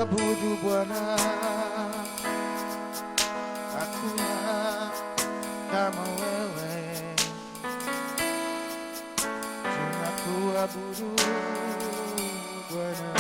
Abudu Bwana, hakuna kama wewe, tunakuabudu Bwana.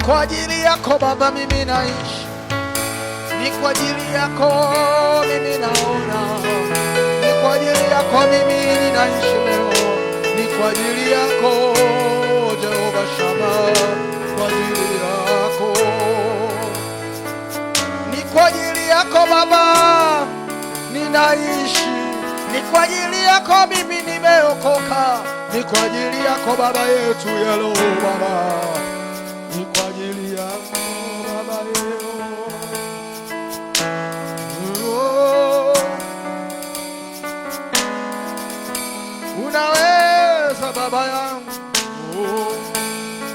Kwa ajili yako Baba mimi naishi, ni kwa ajili yako mimi naona, ni kwa ajili yako mimi ninaishi leo, ni kwa ajili yako Jehova Shama, kwa ajili yako, ni kwa ajili yako Baba ninaishi, ni kwa ajili yako mimi nimeokoka, ni kwa ajili yako Baba yetu yelo Baba, ni kwa ajili yako Baba yeo. Unaweza Baba yangu,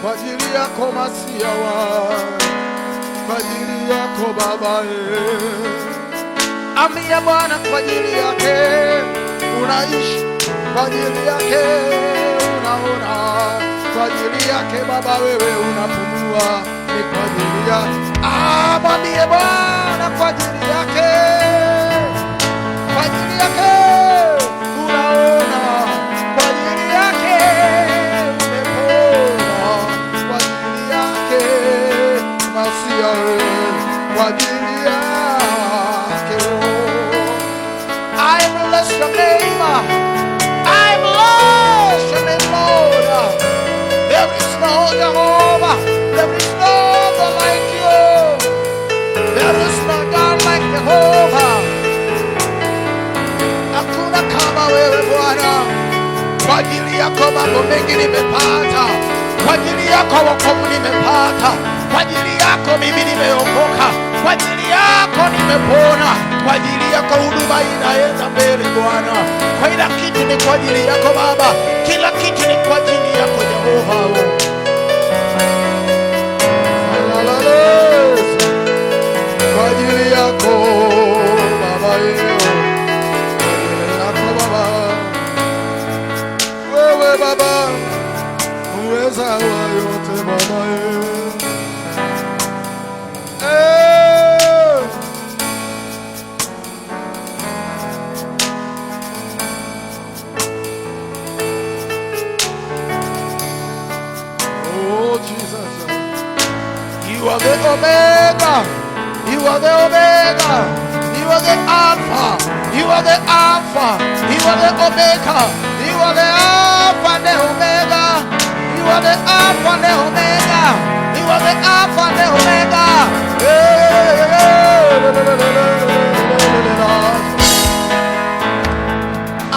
kwa ajili yako Masia wangu, kwa ajili yako Baba yeo. Amia Bwana, kwa ajili yake unaishi, kwa ajili yake unaona, kwa ajili yake Baba wewe unapumua, ni kwa ajili ya mwambie Bwana, kwa ajili yake, kwa ajili yake unaona, kwa ajili yake umepona, kwa ajili yake Masia wewe, kwa ajili yake I bless your name, I bless your name Lord. There is no Jehovah, there is no God like you, there is no God like Jehovah. Hakuna kama wewe Bwana, kwa ajili yako mambo mengi nimepata, nimepata, kwa ajili yako mimi nimeokoka, kwa ajili yako nimepona, kwa ajili yako huduma inaenda mbele Bwana. Kila kitu ni kwa ajili yako Baba, kila kitu ni kwa ajili yako Jehova. Kwa ajili yako Baba yeo, kwa ajili yako Baba, wewe Baba uweza wa yote Baba yeo. Oh Jesus, you are the Omega. You are the Omega. You are the Alpha. You are the Alpha. You are the Omega. You are the Alpha and the Omega. You are the Alpha and the Omega. You are the Alpha and the Omega.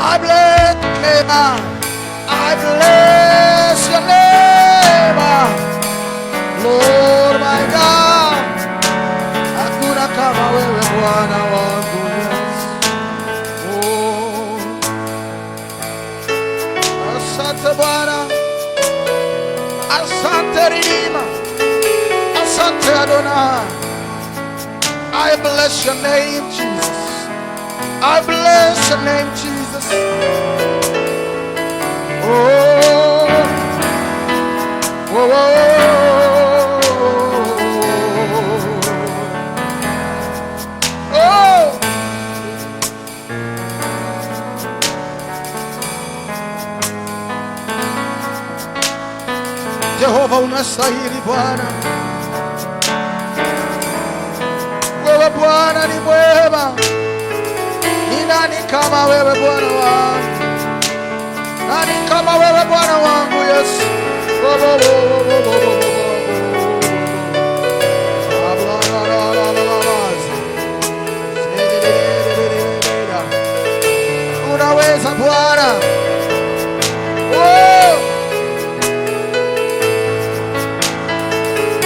I bless your name. I bless your name, Lord my God. Hakuna kama wewe Bwana wangu, yes. Oh, asante Bwana, asante Redeemer, asante Adonai. I bless your name, Jesus. I bless your name, Jesus. Oh, oh, oh. Jehova unastahili Bwana, wewe Bwana ni mwema. Ni nani kama wewe Bwana wangu? Nani kama wewe Bwana wangu Yesu? Unaweza Bwana.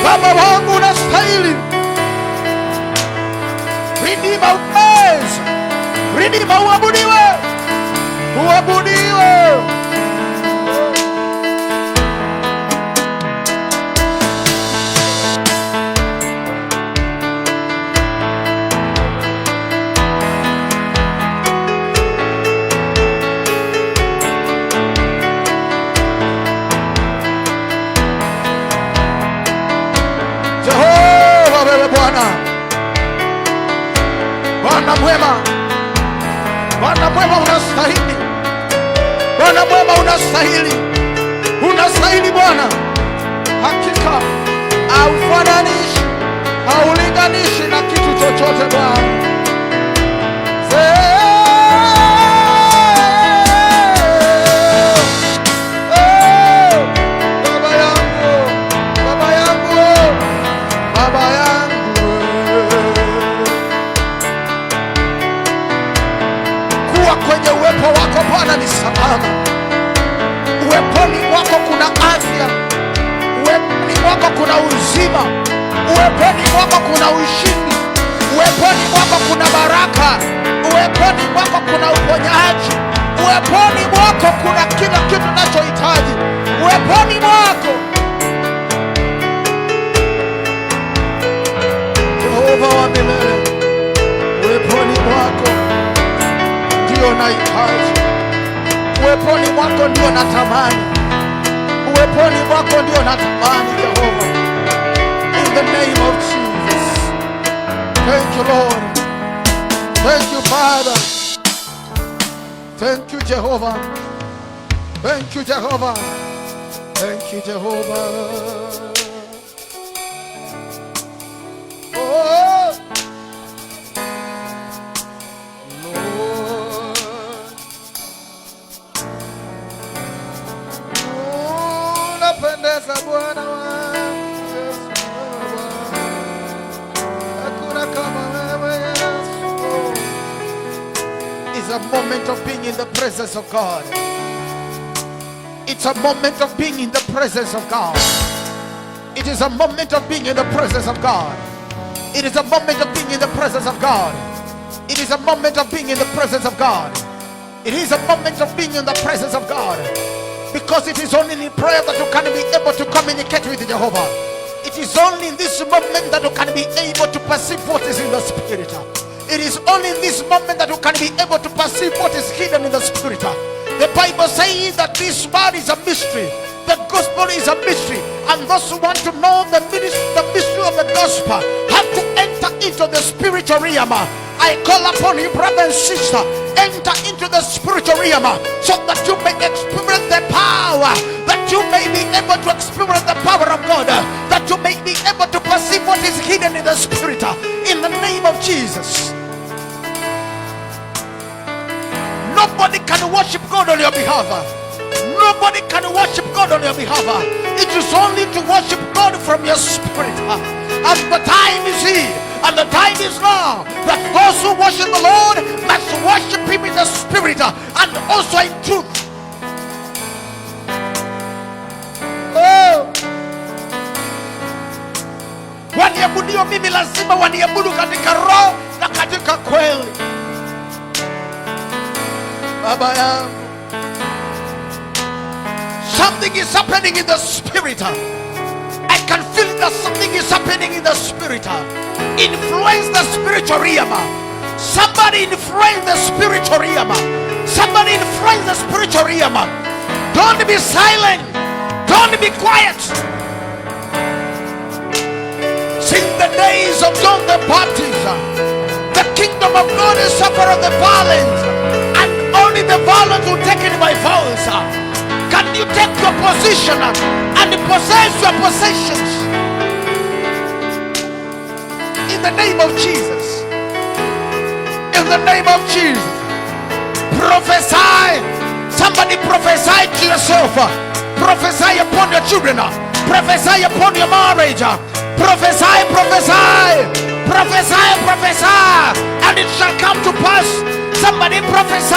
Baba wangu unastahili. Redeemer uweza. Redeemer uabudiwe. Uabudiwe. Bwana mwema, Bwana mwema unastahili, Bwana mwema unastahili, unastahili Bwana. Hakika haufananishi, haulinganishi na kitu chochote Bwana. Kwenye uwepo wako Bwana ni salama. Uweponi mwako kuna afya, uweponi mwako kuna uzima, uweponi mwako kuna ushindi, uweponi mwako kuna baraka, uweponi mwako kuna uponyaji, uweponi mwako kuna kila kitu unachohitaji. Uweponi mwako Jehova wa milele, uweponi mwako ndio nahitaji, uweponi mwako ndio natamani, uweponi mwako ndio natamani Jehova. In the name of Jesus. Thank you Lord. Thank you Father. Thank you Jehovah. Thank you Jehovah. Thank you Jehovah. Bwana wangu Yesu, hakuna kama wewe Yesu. It's a moment of being in the presence of God. It's a moment of being in the presence of God. It is a moment of being in the presence of God. It is a moment of being in the presence of God. It is a moment of being in the presence of God. It is a moment of being in the presence of God. Because it is only in prayer that you can be able to communicate with Jehovah. It is only in this moment that you can be able to perceive what is in the spirit. It is only in this moment that you can be able to perceive what is hidden in the spirit. The Bible says that this word is a mystery. The gospel is a mystery. And those who want to know the mystery of the gospel have to enter into the spiritual realm. I call upon you, brother and sister, enter into the spiritual realm so that you may experience the power, that you may be able to experience the power of God, that you may be able to perceive what is hidden in the spirit, in the name of Jesus. Nobody can worship God on your behalf. Nobody can worship God on your behalf. It is only to worship God from your spirit. And the time is here, and the time is now, that those who worship the Lord must worship Him in the spirit and also in truth. Waniabudio mimi lazima waniabudu katika roho na katika kweli. Baba yangu, something is happening in the spirit. I can feel that something is happening in the spirit. Influence the spiritual realm. Somebody influence the spiritual realm. Somebody influence the spiritual realm. Don't be silent. Don't be quiet. Since the days of John the Baptist, the kingdom of God is suffered the violence, and only the violence will take it by force. Can you take your position and possess your possessions? In the name of Jesus. In the name of Jesus. Prophesy. Somebody prophesy to yourself. Prophesy upon your children. Prophesy upon your marriage. Prophesy, prophesy. Prophesy, prophesy. And it shall come to pass. Somebody prophesy.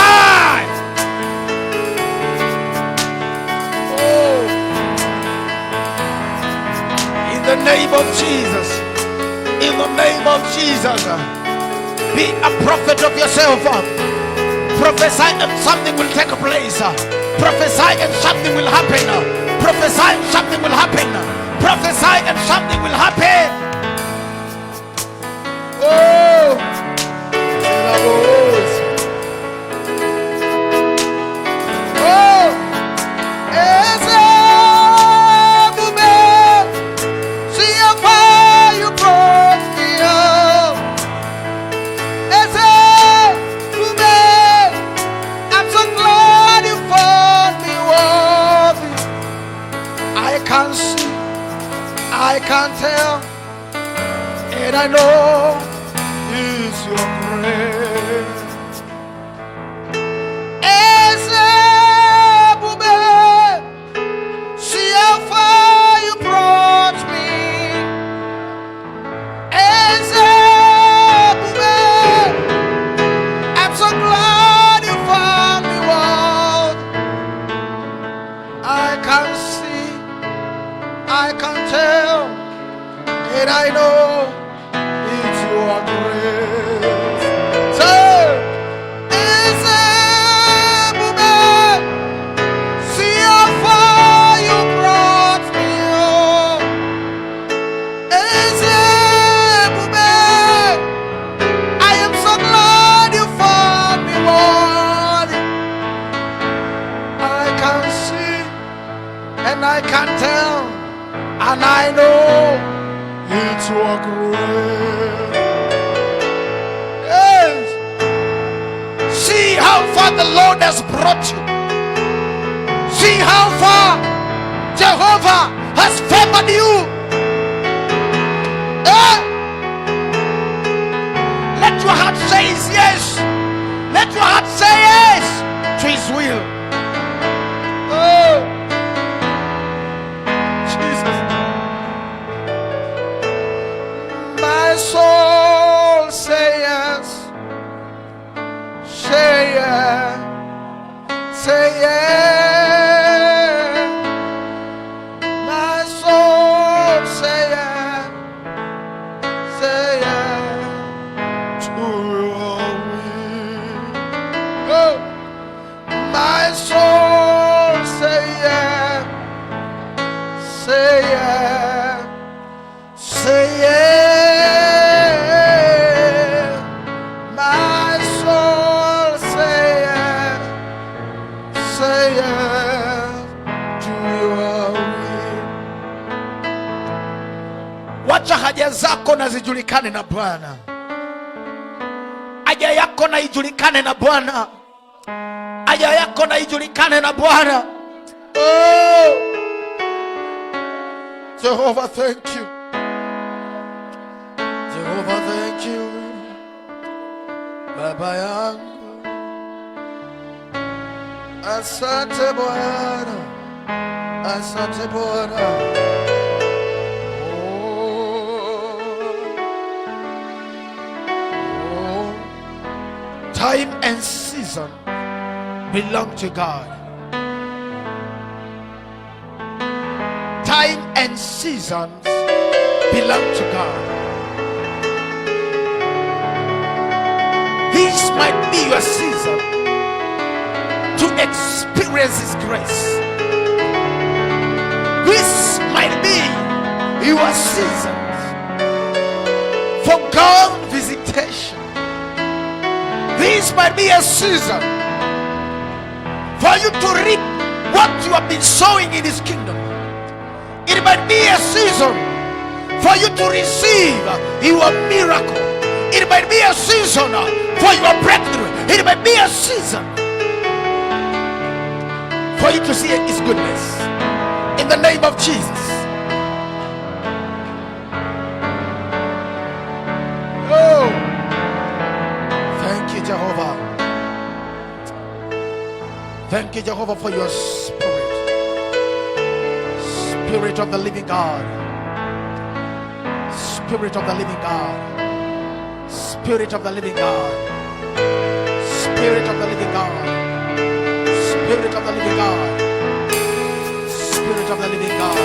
In the name of Jesus. In the name of Jesus. Be a prophet of yourself. Prophesy and something will take place. Prophesy and something will happen. Prophesy and something will happen. Prophesy and something will happen. Oh. I can't tell, and I know it's your grace. See how far you brought me. I'm so glad you found me, Lord. I can see, I can tell, and I know it's your grace. So, see how far you brought me, oh. I am so glad you found me, Lord. I can see, and I can tell, and I know it's your grace. Yes. See how far the Lord has brought you. See how far Jehovah has favored you. Let your heart say yes. Let your heart say yes to His will. Oh, Jesus. My soul say yes, say yes, say yes. My soul say yeah, say yeah, my soul say yeah, say yeah to your will. Wacha haja zako na zijulikane na Bwana, haja yako na ijulikane na Bwana, haja yako na ijulikane na Bwana. Oh, Jehovah, thank you. Jehovah, thank you. Baba yangu, asante Bwana, asante Bwana. Oh, time and season belong to God. Time and seasons belong to God. This might be your season to experience His grace. This might be your season for God visitation. This might be a season for you to reap what you have been sowing in His kingdom. It might be a season for you to receive your miracle. It might be a season for your breakthrough. It might be a season for you to see His goodness. In the name of Jesus. Oh, thank you, Jehovah. Thank you, Jehovah, for your Spirit. Spirit of the living God. Spirit of the living God. Spirit of the living God. Spirit of the living God. Spirit of the living God. Spirit of the living God.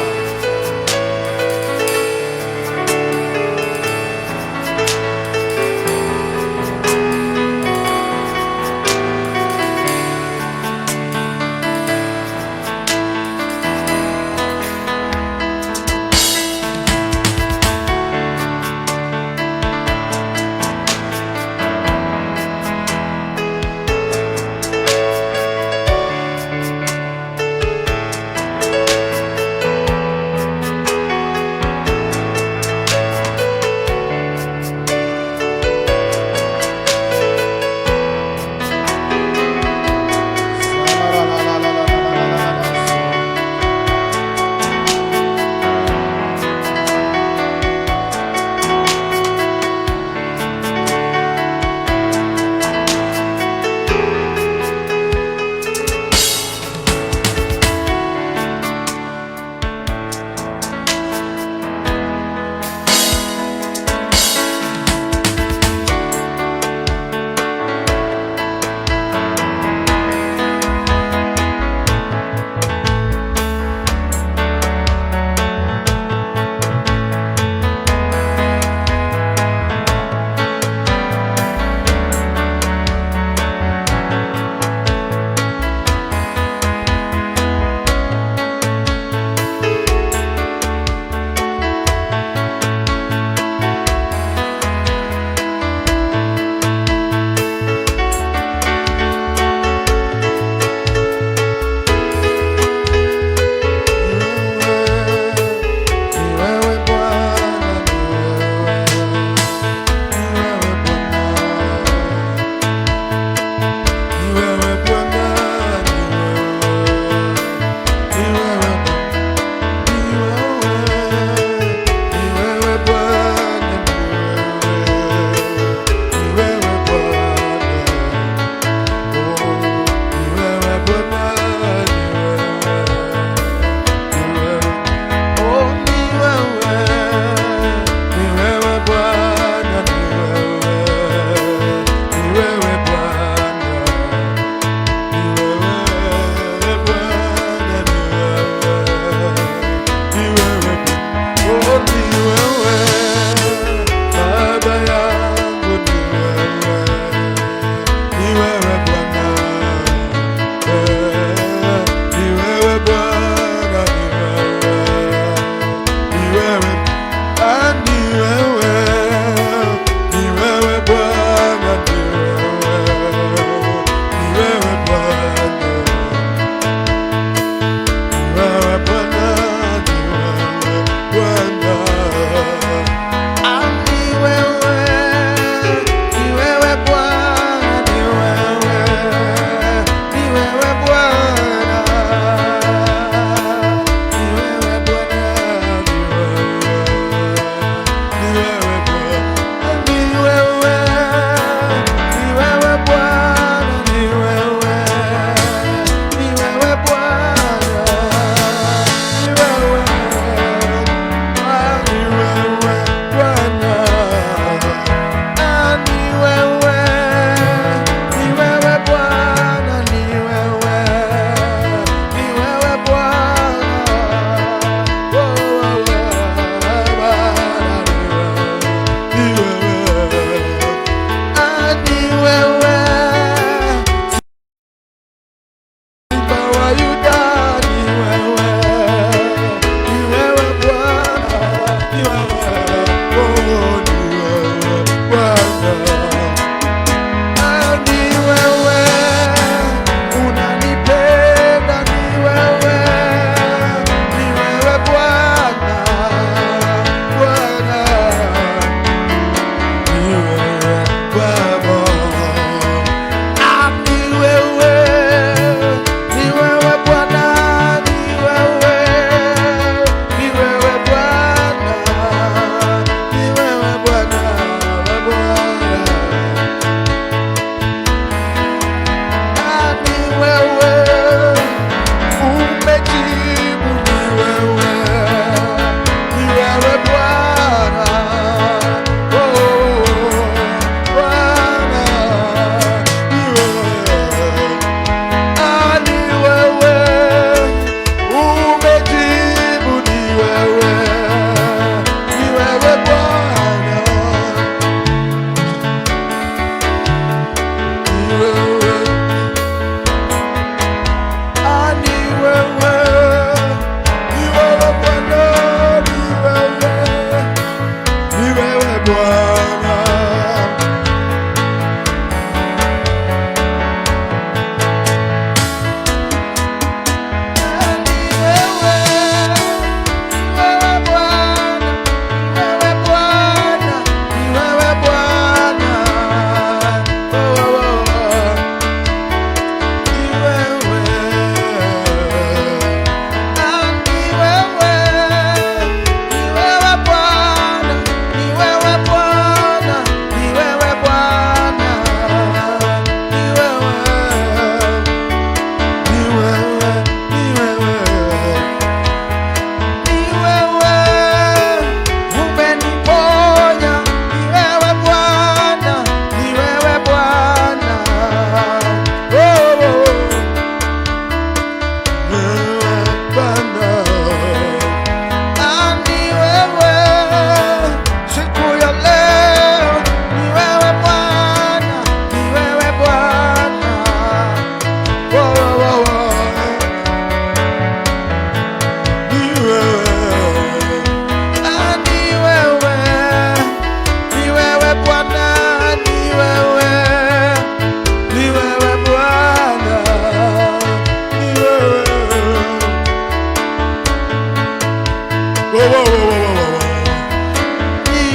Ni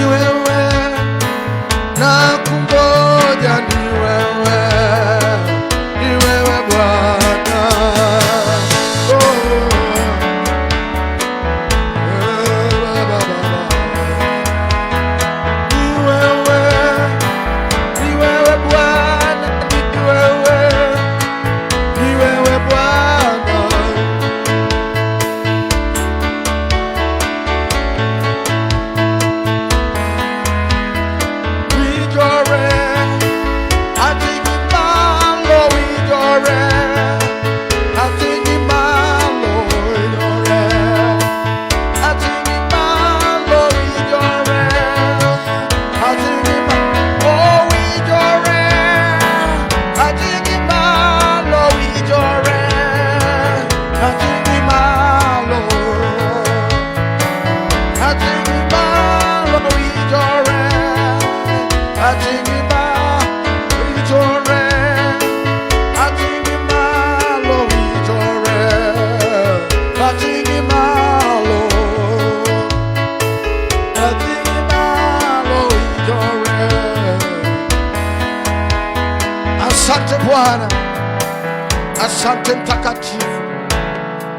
wewe na kungoja, ni wewe Bwana. Ni wewe Bwana, ni wewe Bwana. Asante Bwana, asante Mtakatifu,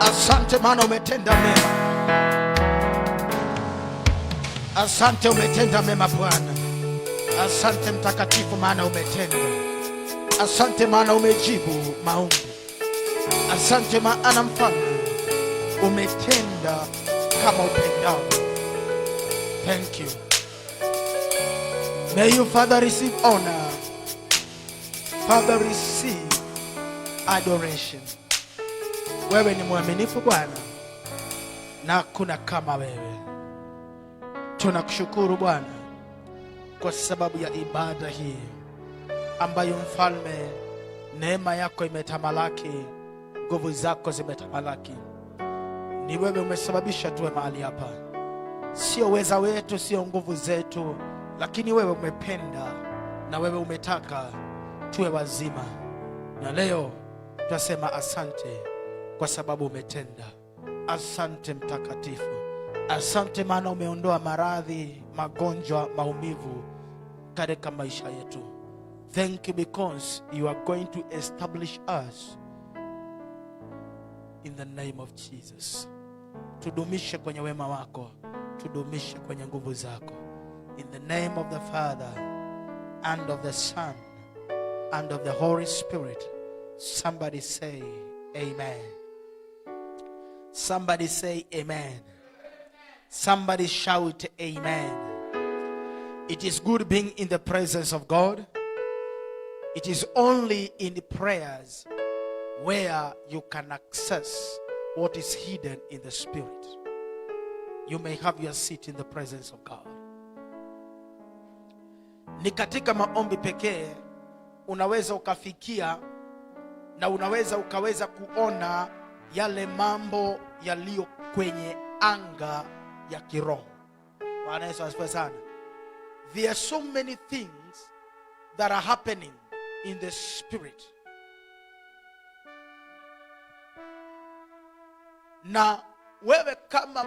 asante maana umetenda mema. Asante umetenda mema Bwana. Asante Mtakatifu maana umetenda. Asante maana umejibu maombi. Asante maana Mfalme umetenda kama upendavyo. Thank you. May you Father receive honor. Father receive adoration. Wewe ni mwaminifu Bwana, na hakuna kama wewe. Tunakushukuru Bwana kwa sababu ya ibada hii ambayo Mfalme, neema yako imetamalaki, nguvu zako zimetamalaki. Ni wewe umesababisha tuwe mahali hapa. Sio uweza wetu, sio nguvu zetu, lakini wewe umependa na wewe umetaka tuwe wazima. Na leo tunasema asante kwa sababu umetenda. Asante Mtakatifu. Asante maana umeondoa maradhi, magonjwa, maumivu katika maisha yetu. Thank you because you are going to establish us in the name of Jesus. Tudumishe kwenye wema wako, tudumishe kwenye nguvu zako. In the name of the Father and of the Son and of the Holy Spirit. Somebody say amen. Somebody say amen. Somebody shout amen. It is good being in the presence of God. It is only in the prayers where you can access what is hidden in the Spirit. You may have your seat in the presence of God. Ni katika maombi pekee unaweza ukafikia na ukaweza kuona yale mambo yaliyo kwenye anga ya kiroho. Bwana Yesu asifiwe sana. There are so many things that are happening in the Spirit. Na wewe kama